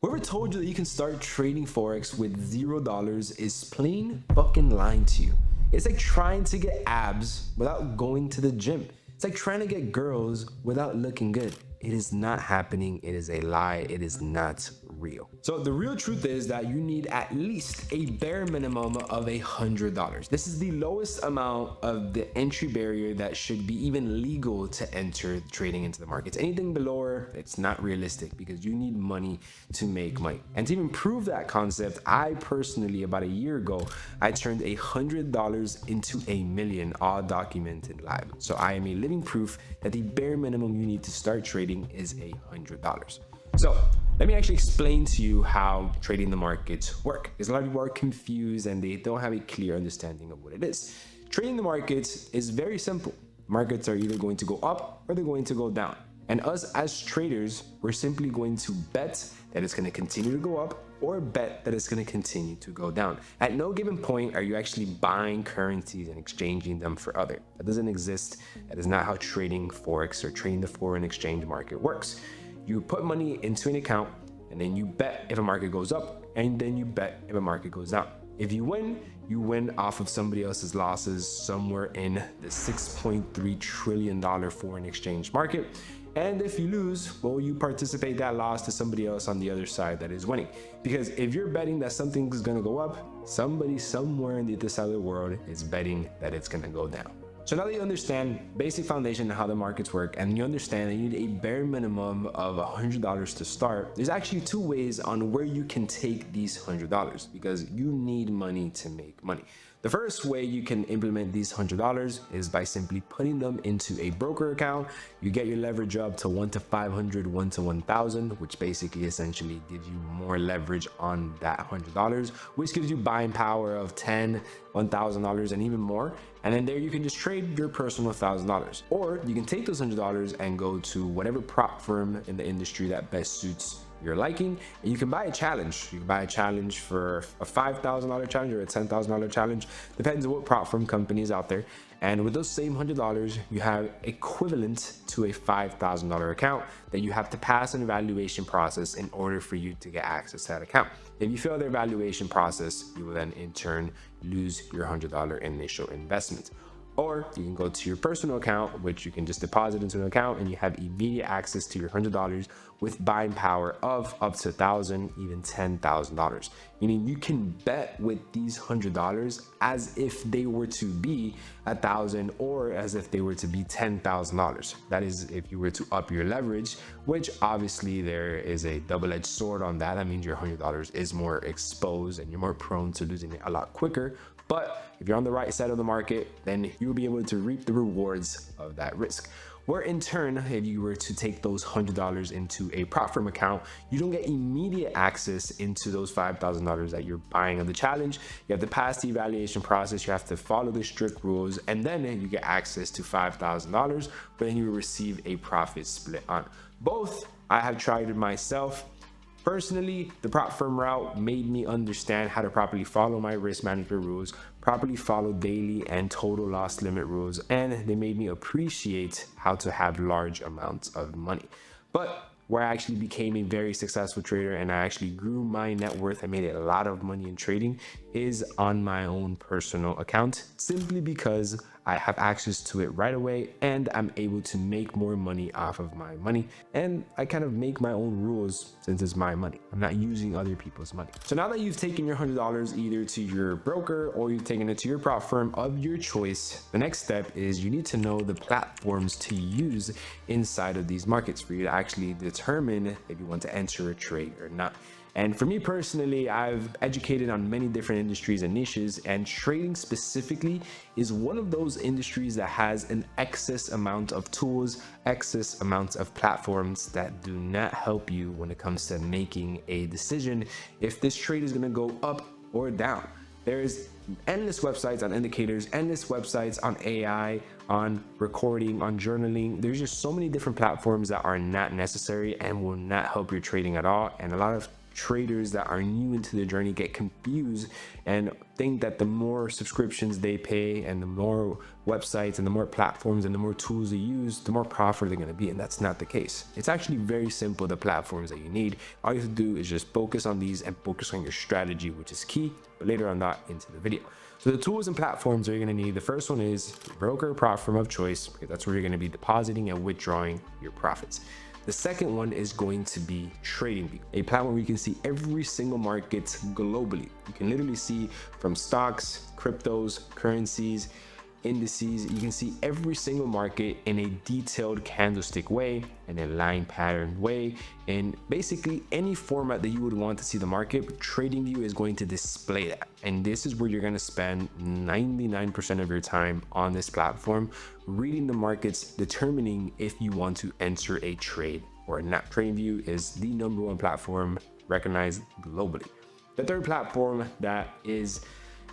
Whoever told you that you can start trading Forex with $0 is plain fucking lying to you. It's like trying to get abs without going to the gym. It's like trying to get girls without looking good. It is not happening. It is a lie. It is not real. So the real truth is that you need at least a bare minimum of $100. This is the lowest amount of the entry barrier that should be even legal to enter trading into the markets. Anything below, it's not realistic because you need money to make money. And to even prove that concept, I personally, about a year ago, I turned $100 into $1 million, all documented live. So I am a living proof that the bare minimum you need to start trading is $100. So let me actually explain to you how trading the markets work, because a lot of people are confused and they don't have a clear understanding of what it is. Trading the markets is very simple. Markets are either going to go up or they're going to go down. And us as traders, we're simply going to bet that it's going to continue to go up or bet that it's going to continue to go down. At no given point are you actually buying currencies and exchanging them for other. That doesn't exist. That is not how trading Forex or trading the foreign exchange market works. You put money into an account and then you bet if a market goes up, and then you bet if a market goes down. If you win off of somebody else's losses somewhere in the $6.3 trillion foreign exchange market. And if you lose, well, you participate that loss to somebody else on the other side that is winning. Because if you're betting that something is gonna go up, somebody somewhere in the other side of the world is betting that it's gonna go down. So now that you understand basic foundation of how the markets work, and you understand that you need a bare minimum of $100 to start, there's actually two ways on where you can take these $100, because you need money to make money. The first way you can implement these $100 is by simply putting them into a broker account. You get your leverage up to 1 to 500, 1 to 1,000, which basically essentially gives you more leverage on that $100, which gives you buying power of $10, $1,000 and even more. And then there you can just trade your personal $1,000. Or you can take those $100 and go to whatever prop firm in the industry that best suits your liking, and you can buy a challenge. You can buy a challenge for a $5,000 challenge or a $10,000 challenge, depends on what prop firm company is out there. And with those same $100, you have equivalent to a $5,000 account that you have to pass an evaluation process in order for you to get access to that account. If you fail the evaluation process, you will then in turn lose your $100 initial investment. Or you can go to your personal account, which you can just deposit into an account, and you have immediate access to your $100 with buying power of up to $1,000, even $10,000. Meaning you can bet with these $100 as if they were to be $1,000 or as if they were to be $10,000. That is if you were to up your leverage, which obviously there is a double-edged sword on that. That means your $100 is more exposed and you're more prone to losing it a lot quicker. But if you're on the right side of the market, then you'll be able to reap the rewards of that risk. Where in turn, if you were to take those $100 into a prop firm account, you don't get immediate access into those $5,000 that you're buying of the challenge. You have to pass the evaluation process, you have to follow the strict rules, and then you get access to $5,000, but then you will receive a profit split on. Both I have tried it myself. Personally, the prop firm route made me understand how to properly follow my risk management rules, properly follow daily and total loss limit rules, and they made me appreciate how to have large amounts of money. But where I actually became a very successful trader and I actually grew my net worth, I made a lot of money in trading, is on my own personal account, simply because I have access to it right away and I'm able to make more money off of my money. And I kind of make my own rules since it's my money. I'm not using other people's money. So now that you've taken your $100 either to your broker or you've taken it to your prop firm of your choice, the next step is you need to know the platforms to use inside of these markets for you to actually determine if you want to enter a trade or not. And for me personally, I've educated on many different industries and niches, and trading specifically is one of those industries that has an excess amount of tools, excess amounts of platforms that do not help you when it comes to making a decision if this trade is going to go up or down. There's endless websites on indicators, endless websites on AI, on recording, on journaling. There's just so many different platforms that are not necessary and will not help your trading at all. And a lot of traders that are new into the journey get confused and think that the more subscriptions they pay and the more websites and the more platforms and the more tools they use, the more profitable they're going to be. And that's not the case. It's actually very simple, the platforms that you need. All you have to do is just focus on these and focus on your strategy, which is key. But later on that into the video. So the tools and platforms that you're going to need, the first one is your broker platform of choice, because that's where you're going to be depositing and withdrawing your profits. The second one is going to be TradingView, a platform where you can see every single market globally. You can literally see from stocks, cryptos, currencies, indices. You can see every single market in a detailed candlestick way, in a line pattern way, in basically any format that you would want to see the market. But TradingView is going to display that, and this is where you're going to spend 99% of your time on this platform, reading the markets, determining if you want to enter a trade or not. TradingView is the #1 platform recognized globally. The third platform that is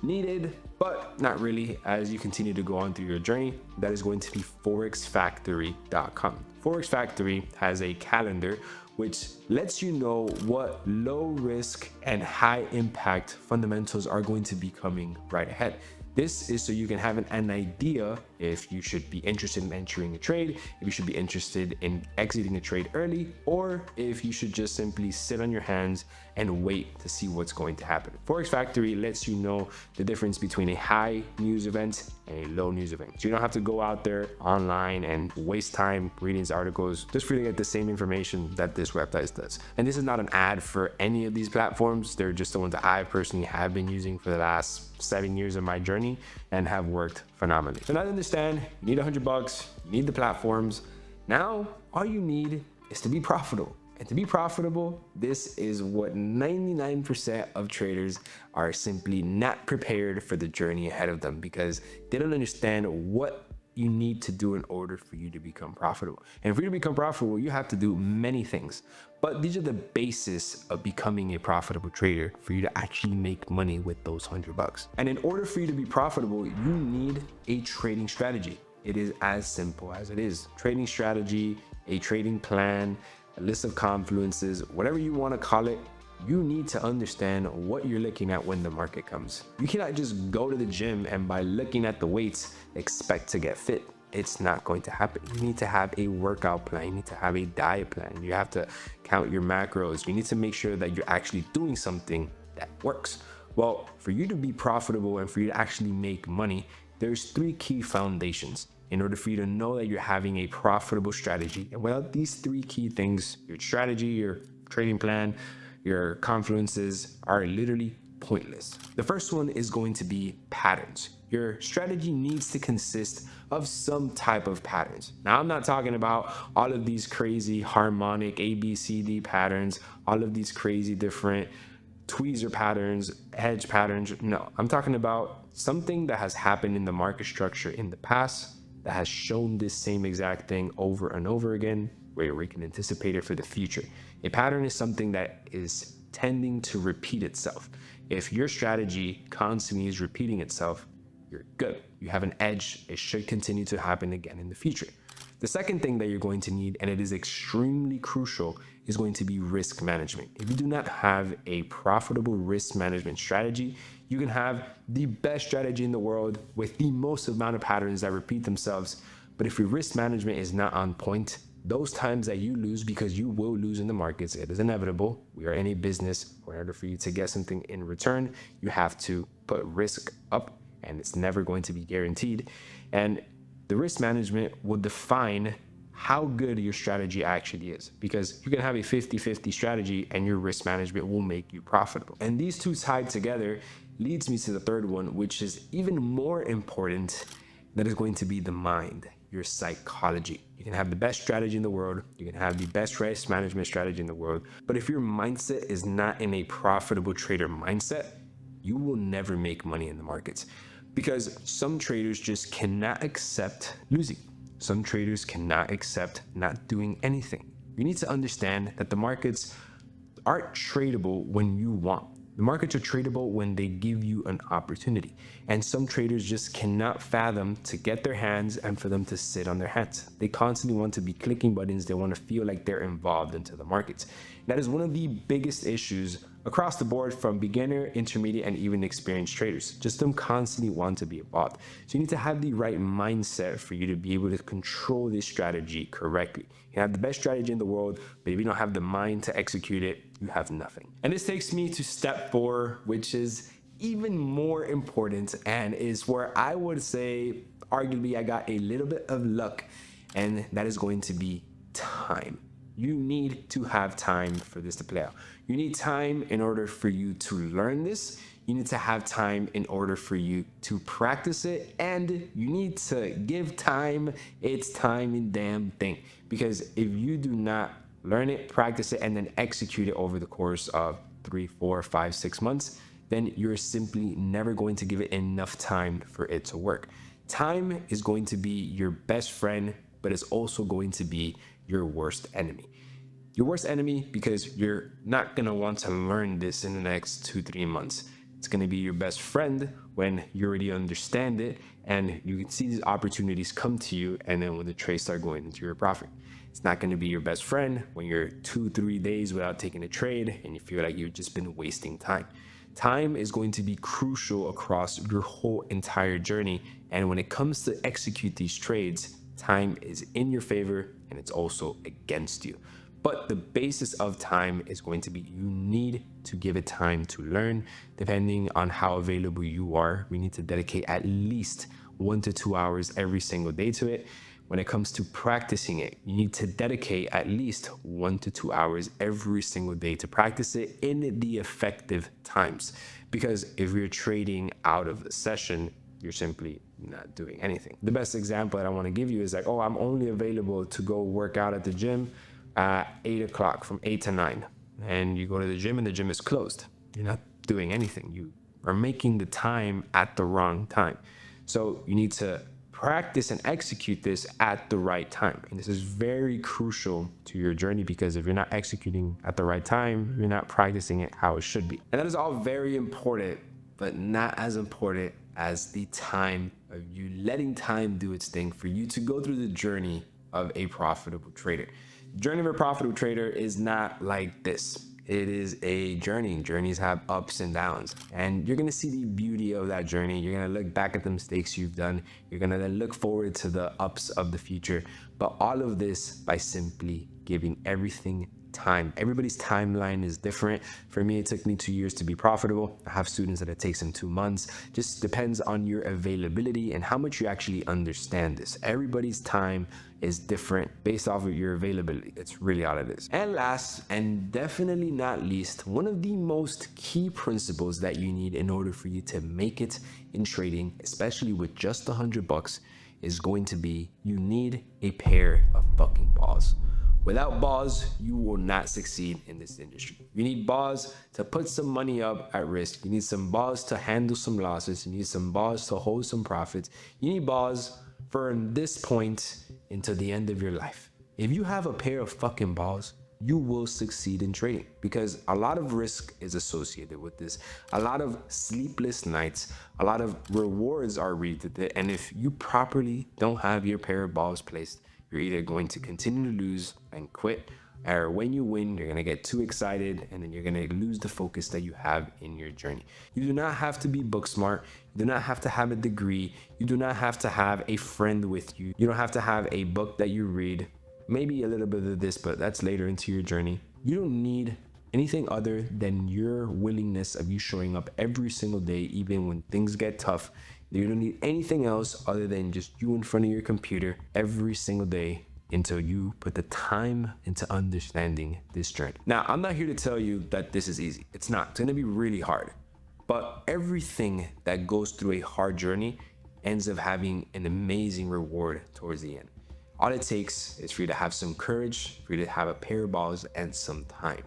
needed, but not really, as you continue to go on through your journey, that is going to be forexfactory.com. Forex Factory has a calendar which lets you know what low risk and high impact fundamentals are going to be coming right ahead. This is so you can have an idea if you should be interested in entering a trade, if you should be interested in exiting a trade early, or if you should just simply sit on your hands and wait to see what's going to happen. Forex Factory lets you know the difference between a high news event and a low news event. So you don't have to go out there online and waste time reading these articles just for you to get the same information that this website does. And this is not an ad for any of these platforms. They're just the ones that I personally have been using for the last 7 years of my journey and have worked phenomenally. So now to understand, you need $100, you need the platforms. Now, all you need is to be profitable. And to be profitable, this is what 99% of traders are simply not prepared for the journey ahead of them, because they don't understand what you need to do in order for you to become profitable. And for you to become profitable, you have to do many things. But these are the basis of becoming a profitable trader for you to actually make money with those $100. And in order for you to be profitable, you need a trading strategy. It is as simple as it is. Trading strategy, a trading plan, a list of confluences, whatever you want to call it. You need to understand what you're looking at when the market comes. You cannot just go to the gym and by looking at the weights expect to get fit. It's not going to happen. You need to have a workout plan. You need to have a diet plan. You have to count your macros. You need to make sure that you're actually doing something that works. Well, for you to be profitable and for you to actually make money, there's 3 key foundations in order for you to know that you're having a profitable strategy. And without these 3 key things, your strategy, your trading plan, your confluences are literally pointless. The first one is going to be patterns. Your strategy needs to consist of some type of patterns. Now, I'm not talking about all of these crazy harmonic ABCD patterns, all of these crazy different tweezer patterns, hedge patterns. No, I'm talking about something that has happened in the market structure in the past that has shown this same exact thing over and over again, where we can anticipate it for the future. A pattern is something that is tending to repeat itself. If your strategy constantly is repeating itself, you're good. You have an edge. It should continue to happen again in the future. The second thing that you're going to need, and it is extremely crucial, is going to be risk management. If you do not have a profitable risk management strategy, you can have the best strategy in the world with the most amount of patterns that repeat themselves. But if your risk management is not on point, those times that you lose, because you will lose in the markets, it is inevitable. We are in a business. In order for you to get something in return, you have to put risk up, and it's never going to be guaranteed. And the risk management will define how good your strategy actually is, because you can have a 50-50 strategy and your risk management will make you profitable. And these two tied together leads me to the third one, which is even more important. That is going to be the mind, your psychology. You can have the best strategy in the world. You can have the best risk management strategy in the world. But if your mindset is not in a profitable trader mindset, you will never make money in the markets, because some traders just cannot accept losing. Some traders cannot accept not doing anything. You need to understand that the markets aren't tradable when you want. The markets are tradable when they give you an opportunity. And some traders just cannot fathom to get their hands and for them to sit on their hands. They constantly want to be clicking buttons. They want to feel like they're involved into the markets. That is one of the biggest issues across the board from beginner, intermediate, and even experienced traders. Just them constantly want to be involved. So you need to have the right mindset for you to be able to control this strategy correctly. You can have the best strategy in the world, but if you don't have the mind to execute it, you have nothing. And this takes me to step 4, which is even more important and is where I would say arguably I got a little bit of luck, and that is going to be time. You need to have time for this to play out. You need time in order for you to learn this. You need to have time in order for you to practice it. And you need to give time its time and damn thing. Because if you do not learn it, practice it, and then execute it over the course of 3, 4, 5, 6 months, then you're simply never going to give it enough time for it to work. Time is going to be your best friend, but it's also going to be your worst enemy. Your worst enemy because you're not going to want to learn this in the next 2-3 months. It's going to be your best friend when you already understand it and you can see these opportunities come to you, and then when the trades start going into your profit. It's not going to be your best friend when you're 2-3 days without taking a trade and you feel like you've just been wasting time. Time is going to be crucial across your whole entire journey, and when it comes to execute these trades, time is in your favor and it's also against you. But the basis of time is going to be you need to give it time to learn. Depending on how available you are, we need to dedicate at least 1 to 2 hours every single day to it. When it comes to practicing it, you need to dedicate at least 1 to 2 hours every single day to practice it in the effective times. Because if you're trading out of the session, you're simply not doing anything. The best example that I want to give you is like, oh, I'm only available to go work out at the gym at 8 o'clock from 8 to 9. And you go to the gym and the gym is closed. You're not doing anything. You are making the time at the wrong time. So you need to practice and execute this at the right time. And this is very crucial to your journey, because if you're not executing at the right time, you're not practicing it how it should be. And that is all very important, but not as important as the time of you letting time do its thing for you to go through the journey of a profitable trader. The journey of a profitable trader is not like this. It is a journey. Journeys have ups and downs, and you're going to see the beauty of that journey. You're going to look back at the mistakes you've done. You're going to then look forward to the ups of the future. But all of this by simply giving everything time. Everybody's timeline is different. For me, it took me 2 years to be profitable. I have students that it takes them 2 months. Just depends on your availability and how much you actually understand this. Everybody's time is different based off of your availability. It's really all it is. And last and definitely not least, one of the most key principles that you need in order for you to make it in trading, especially with just $100, is going to be you need a pair of fucking balls. Without balls, you will not succeed in this industry. You need balls to put some money up at risk. You need some balls to handle some losses. You need some balls to hold some profits. You need balls from this point until the end of your life. If you have a pair of fucking balls, you will succeed in trading, because a lot of risk is associated with this. A lot of sleepless nights, a lot of rewards are reaped with it. And if you properly don't have your pair of balls placed, you're either going to continue to lose and quit, or when you win, you're going to get too excited and then you're going to lose the focus that you have in your journey. You do not have to be book smart. You do not have to have a degree. You do not have to have a friend with you. You don't have to have a book that you read. Maybe a little bit of this, but that's later into your journey. You don't need anything other than your willingness of you showing up every single day, even when things get tough. You don't need anything else other than just you in front of your computer every single day until you put the time into understanding this journey. Now, I'm not here to tell you that this is easy. It's not. It's going to be really hard. But everything that goes through a hard journey ends up having an amazing reward towards the end. All it takes is for you to have some courage, for you to have a pair of balls and some time.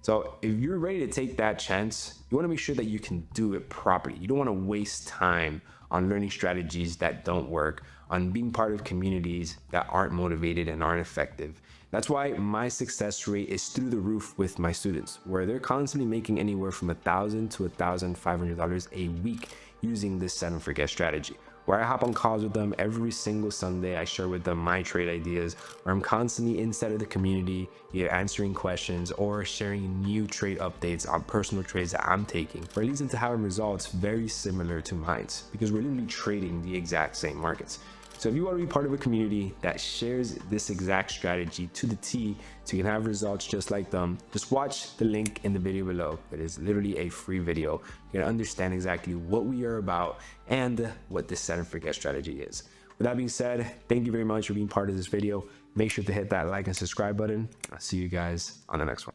So if you're ready to take that chance, you want to make sure that you can do it properly. You don't want to waste time on learning strategies that don't work, on being part of communities that aren't motivated and aren't effective. That's why my success rate is through the roof with my students, where they're constantly making anywhere from $1,000 to $1,500 a week using this set and forget strategy, where I hop on calls with them every single Sunday. I share with them my trade ideas, where I'm constantly inside of the community, either answering questions or sharing new trade updates on personal trades that I'm taking, where it leads into having results very similar to mine, because we're literally trading the exact same markets. So if you want to be part of a community that shares this exact strategy to the T so you can have results just like them, just watch the link in the video below. It is literally a free video. You're gonna understand exactly what we are about and what this set and forget strategy is. With that being said, thank you very much for being part of this video. Make sure to hit that like and subscribe button. I'll see you guys on the next one.